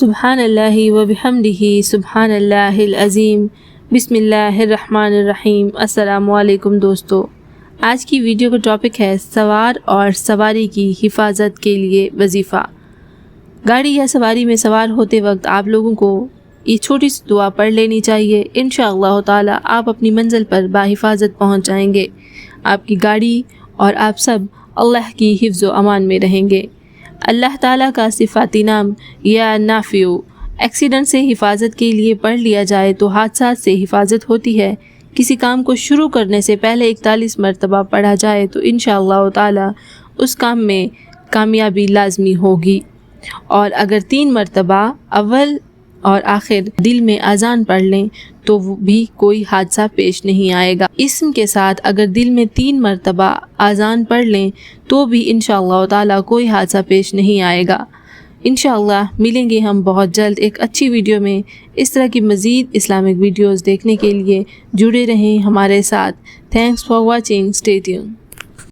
سبحان اللہ و بحمدہ سبحان اللہ العظیم بسم اللہ الرحمن الرحیم۔ السلام علیکم دوستو، آج کی ویڈیو کا ٹاپک ہے سوار اور سواری کی حفاظت کے لیے وظیفہ۔ گاڑی یا سواری میں سوار ہوتے وقت آپ لوگوں کو یہ چھوٹی سی دعا پڑھ لینی چاہیے۔ انشاءاللہ تعالی آپ اپنی منزل پر باحفاظت پہنچ جائیں گے۔ آپ کی گاڑی اور آپ سب اللہ کی حفظ و امان میں رہیں گے۔ اللہ تعالیٰ کا صفاتی نام یا نافع ایکسیڈنٹ سے حفاظت کے لیے پڑھ لیا جائے تو حادثات سے حفاظت ہوتی ہے۔ کسی کام کو شروع کرنے سے پہلے 41 مرتبہ پڑھا جائے تو انشاءاللہ تعالی اس کام میں کامیابی لازمی ہوگی، اور اگر 3 مرتبہ اول اور آخر دل میں اذان پڑھ لیں تو بھی کوئی حادثہ پیش نہیں آئے گا۔ اسم کے ساتھ اگر دل میں 3 مرتبہ اذان پڑھ لیں تو بھی انشاءاللہ تعالی کوئی حادثہ پیش نہیں آئے گا۔ انشاءاللہ ملیں گے ہم بہت جلد ایک اچھی ویڈیو میں۔ اس طرح کی مزید اسلامک ویڈیوز دیکھنے کے لیے جڑے رہیں ہمارے ساتھ۔ Thanks for watching, stay tune.